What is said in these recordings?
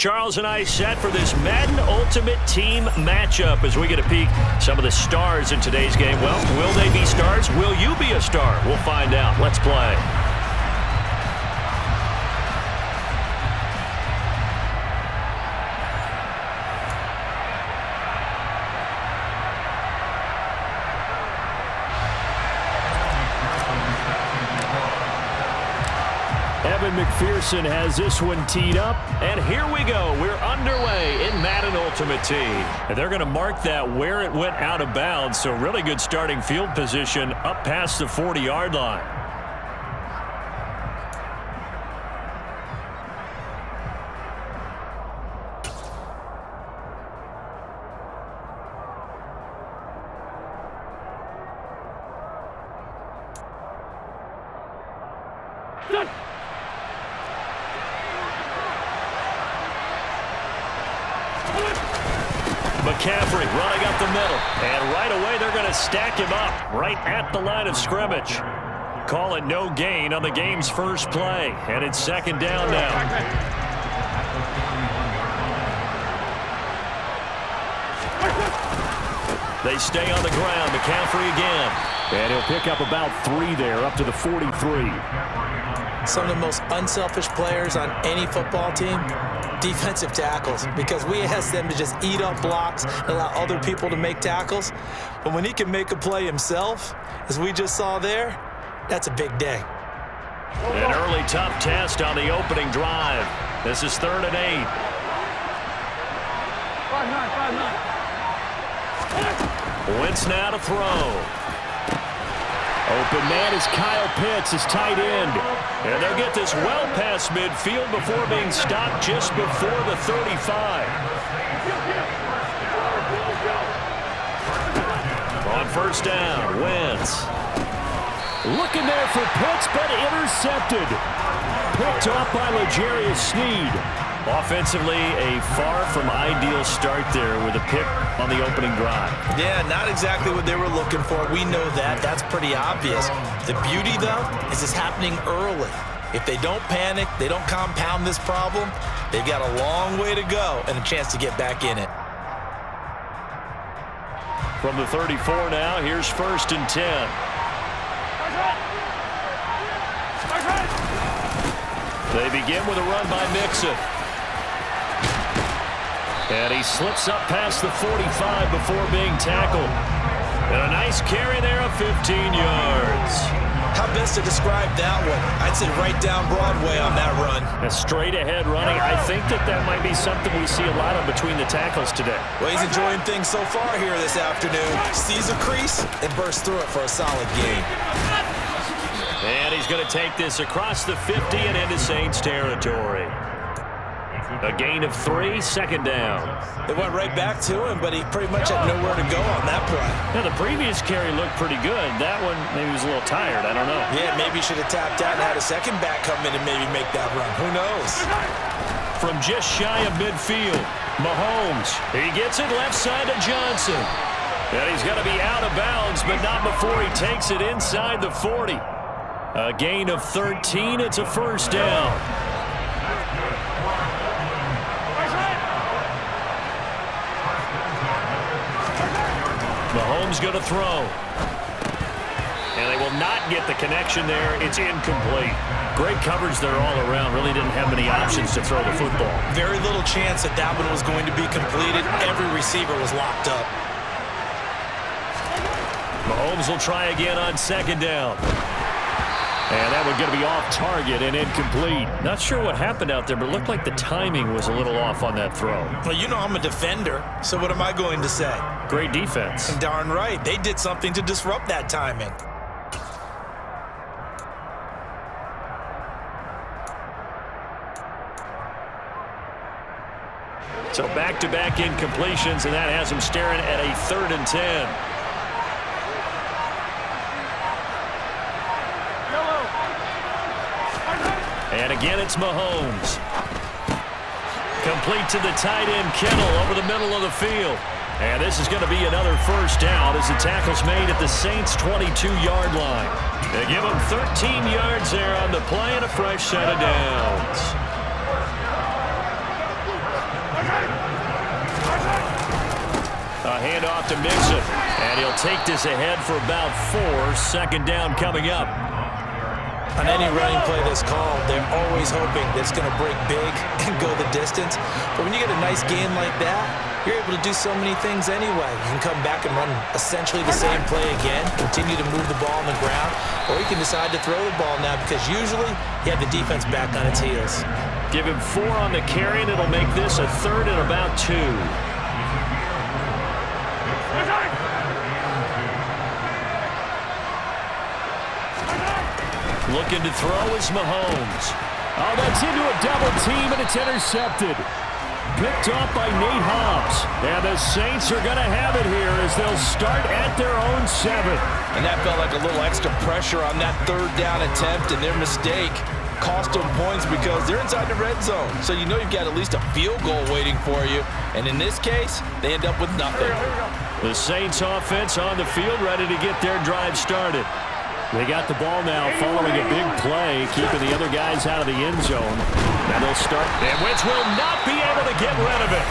Charles and I set for this Madden Ultimate Team matchup as we get a peek some of the stars in today's game. Well, will they be stars? Will you be a star? We'll find out. Let's play. McPherson has this one teed up, and here we go. We're underway in Madden Ultimate Team. And they're going to mark that where it went out of bounds, so really good starting field position up past the 40-yard line. McCaffrey running up the middle, and right away they're going to stack him up right at the line of scrimmage. Call it no gain on the game's first play, and it's second down now. They stay on the ground. McCaffrey again, and he'll pick up about 3 there, up to the 43. Some of the most unselfish players on any football team, defensive tackles, because we ask them to just eat up blocks and allow other people to make tackles. But when he can make a play himself, as we just saw there, that's a big day. An early tough test on the opening drive. This is 3rd and 8. 5-9. Wentz now to throw. Open man is Kyle Pitts, his tight end. And they'll get this well past midfield before being stopped just before the 35. On first down, Wentz. Looking there for Pitts, but intercepted. Picked off by L'Jarius Sneed. Offensively, a far from ideal start there with a pick on the opening drive. Yeah, not exactly what they were looking for. We know that. That's pretty obvious. The beauty, though, is it's happening early. If they don't panic, they don't compound this problem, they've got a long way to go and a chance to get back in it. From the 34 now, here's 1st and 10. They begin with a run by Mixon. And he slips up past the 45 before being tackled. And a nice carry there of 15 yards. How best to describe that one? I'd say right down Broadway on that run. A straight ahead running. I think that might be something we see a lot of between the tackles today. Well, he's enjoying things so far here this afternoon. Sees a crease and bursts through it for a solid gain. And he's going to take this across the 50 and into Saints territory. A gain of 3, 2nd down. They went right back to him, but he pretty much had nowhere to go on that play. Now, the previous carry looked pretty good. That one, maybe was a little tired. I don't know. Yeah, maybe he should have tapped out and had a second back come in and maybe make that run. Who knows? From just shy of midfield, Mahomes. He gets it left side to Johnson. And he's going to be out of bounds, but not before he takes it inside the 40. A gain of 13. It's a 1st down. Mahomes going to throw. And they will not get the connection there. It's incomplete. Great coverage there all around. Really didn't have many options to throw the football. Very little chance that that one was going to be completed. Every receiver was locked up. Mahomes will try again on 2nd down. And that one going to be off target and incomplete. Not sure what happened out there, but it looked like the timing was a little off on that throw. Well, you know I'm a defender, so what am I going to say? Great defense. Darn right. They did something to disrupt that timing. So back-to-back incompletions, and that has him staring at a 3rd and 10. And again, it's Mahomes. Complete to the tight end, Kittle, over the middle of the field. And this is going to be another 1st down as the tackle's made at the Saints' 22-yard line. They give him 13 yards there on the play and a fresh set of downs. handoff to Mixon. And he'll take this ahead for about 4. Second down coming up. On any running play that's called, they're always hoping that it's going to break big and go the distance. But when you get a nice game like that, you're able to do so many things anyway. You can come back and run essentially the same play again, continue to move the ball on the ground, or you can decide to throw the ball now because usually you have the defense back on its heels. Give him 4 on the carry, and it'll make this a 3rd and about 2. Looking to throw is Mahomes. Oh, that's into a double team, and it's intercepted. Picked off by Nate Hobbs. And the Saints are going to have it here as they'll start at their own 7. And that felt like a little extra pressure on that 3rd down attempt, and their mistake cost them points because they're inside the red zone. So you know you've got at least a field goal waiting for you. And in this case, they end up with nothing. The Saints offense on the field ready to get their drive started. They got the ball now following a big play, keeping the other guys out of the end zone. Now they'll start. And Wentz will not be able to get rid of it.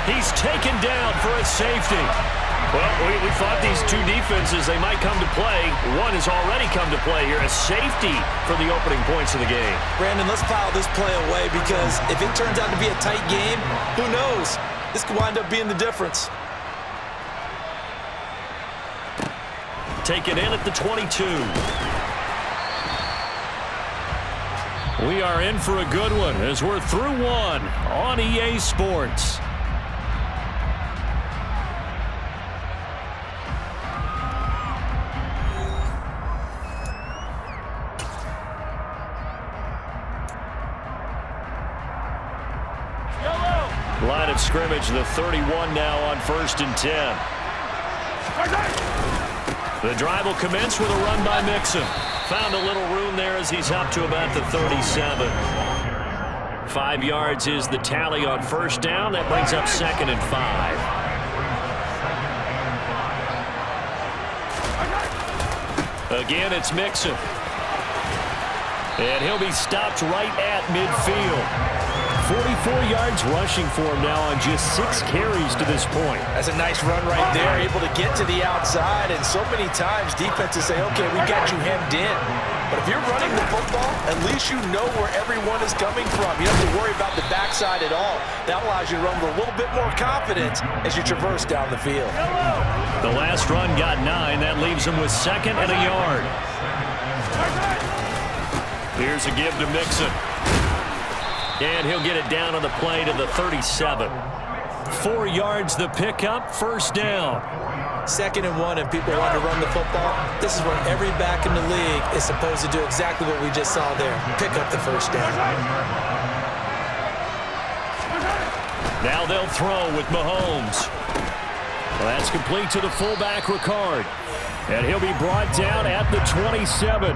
He's taken down for a safety. Well, we thought these two defenses, they might come to play. One has already come to play here, a safety for the opening points of the game. Brandon, let's file this play away because if it turns out to be a tight game, who knows? This could wind up being the difference. Taken in at the 22. We are in for a good one as we're through 1 on EA Sports. Line of scrimmage, the 31 now on 1st and 10. The drive will commence with a run by Mixon. Found a little room there as he's up to about the 37. 5 yards is the tally on 1st down. That brings up 2nd and 5. Again, it's Mixon. And he'll be stopped right at midfield. 44 yards rushing for him now on just 6 carries to this point. That's a nice run right there, able to get to the outside. And so many times defenses say, okay, we got you hemmed in. But if you're running the football, at least you know where everyone is coming from. You don't have to worry about the backside at all. That allows you to run with a little bit more confidence as you traverse down the field. The last run got 9. That leaves him with 2nd and a yard. Here's a give to Mixon. And he'll get it down on the play to the 37. 4 yards the pickup, 1st down. 2nd and 1, and people want to run the football. This is where every back in the league is supposed to do exactly what we just saw there. Pick up the 1st down. Now they'll throw with Mahomes. Well, that's complete to the fullback, Ricard. And he'll be brought down at the 27.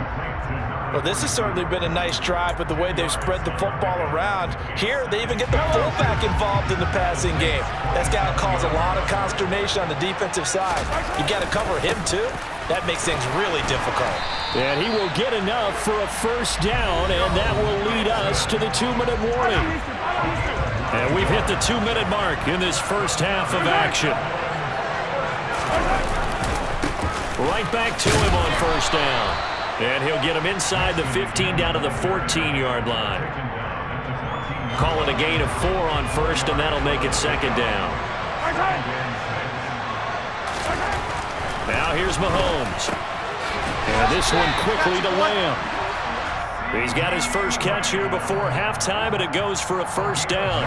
Well, this has certainly been a nice drive with the way they've spread the football around. Here, they even get the fullback involved in the passing game. That's got to cause a lot of consternation on the defensive side. You got to cover him, too. That makes things really difficult. And he will get enough for a 1st down, and that will lead us to the 2-minute warning. And we've hit the 2-minute mark in this first half of action. Right back to him on 1st down. And he'll get him inside the 15 down to the 14-yard line. Call it a gain of 4 on 1st, and that'll make it 2nd down. Now here's Mahomes. And this one quickly to Lamb. He's got his first catch here before halftime, and it goes for a 1st down.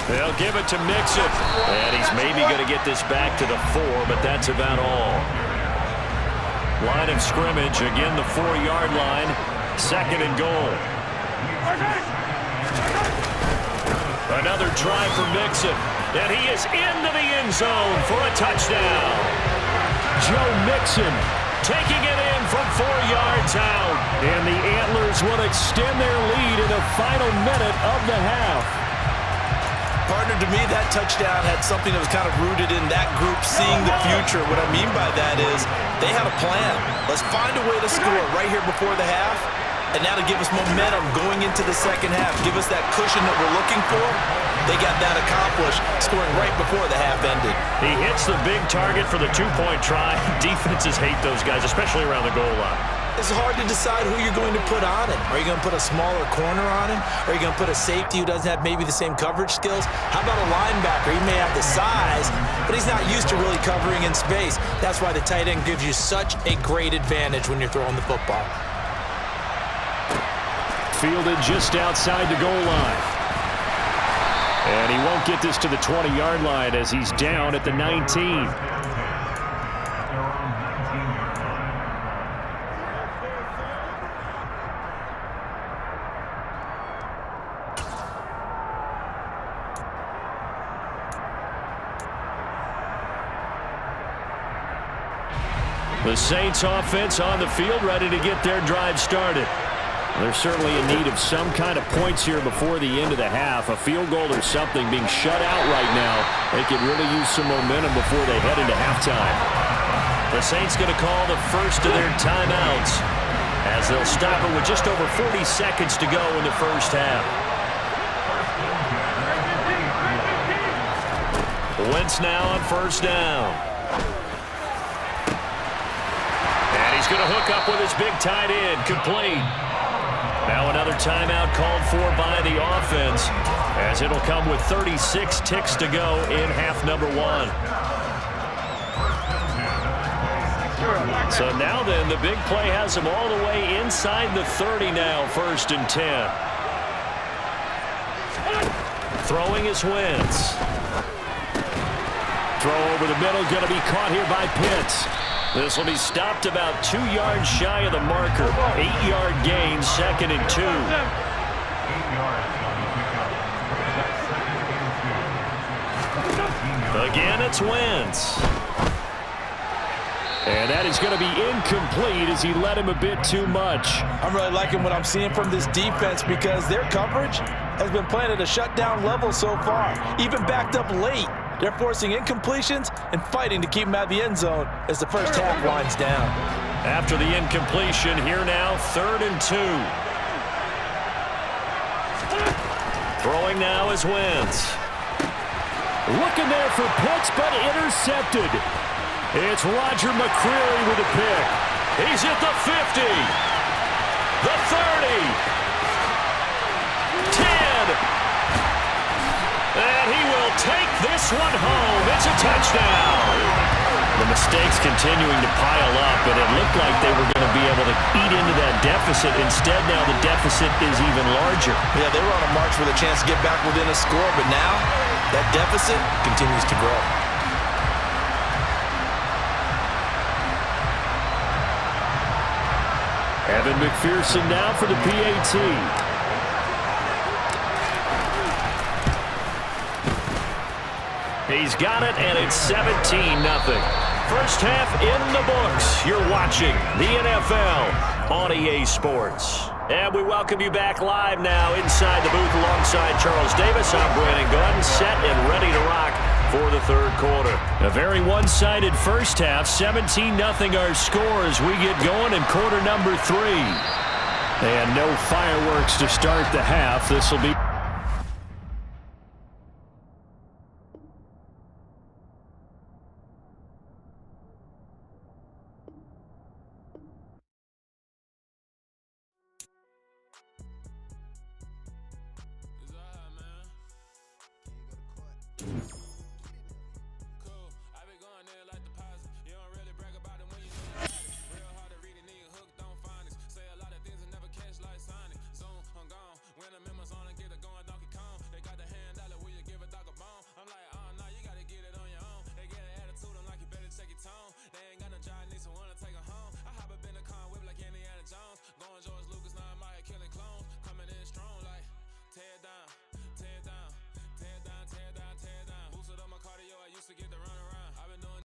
They'll give it to Mixon. And he's maybe going to get this back to the 4, but that's about all. Line of scrimmage, again the 4-yard line. 2nd and goal. Another try for Mixon. And he is into the end zone for a touchdown. Joe Mixon taking it in from 4 yards out. And the Antlers will extend their lead in the final minute of the half. Partner, to me, that touchdown had something that was kind of rooted in that group seeing the future. What I mean by that is they had a plan. Let's find a way to score right here before the half, and now to give us momentum going into the second half, give us that cushion that we're looking for. They got that accomplished, scoring right before the half ended. He hits the big target for the two-point try. Defenses hate those guys, especially around the goal line. It's hard to decide who you're going to put on him. Are you going to put a smaller corner on him? Are you going to put a safety who doesn't have maybe the same coverage skills? How about a linebacker? He may have the size, but he's not used to really covering in space. That's why the tight end gives you such a great advantage when you're throwing the football. Fielded just outside the goal line. And he won't get this to the 20-yard line as he's down at the 19. The Saints offense on the field, ready to get their drive started. They're certainly in need of some kind of points here before the end of the half. A field goal or something being shut out right now. They could really use some momentum before they head into halftime. The Saints going to call the first of their timeouts as they'll stop it with just over 40 seconds to go in the first half. Wentz now on first down. And he's going to hook up with his big tight end, complete. Now another timeout called for by the offense as it'll come with 36 ticks to go in half number one. So now then, the big play has him all the way inside the 30 now, 1st and 10. Throwing is Wentz. Throw over the middle, going to be caught here by Pitts. This will be stopped about 2 yards shy of the marker. 8-yard gain, 2nd and 2. Again, it's Wentz. And that is going to be incomplete as he led him a bit too much. I'm really liking what I'm seeing from this defense because their coverage has been playing at a shutdown level so far. Even backed up late. They're forcing incompletions and fighting to keep them out of the end zone as the first half winds down. After the incompletion, here now, 3rd and 2. Throwing now is Wentz. Looking there for Pitts, but intercepted. It's Roger McCreary with a pick. He's at the 50. The 30. 10. And he will take this one home. It's a touchdown. The mistakes continuing to pile up, and it looked like they were going to be able to eat into that deficit. Instead, now the deficit is even larger. Yeah, they were on a march with a chance to get back within a score, but now that deficit continues to grow. Evan McPherson now for the PAT. He's got it, and it's 17-0. First half in the books. You're watching the NFL on EA Sports. And we welcome you back live now inside the booth alongside Charles Davis. I'm Brandon Gunn, set and ready to rock for the third quarter. A very one-sided first half. 17-0 our score as we get going in quarter number 3. And no fireworks to start the half. This will be Is that, man?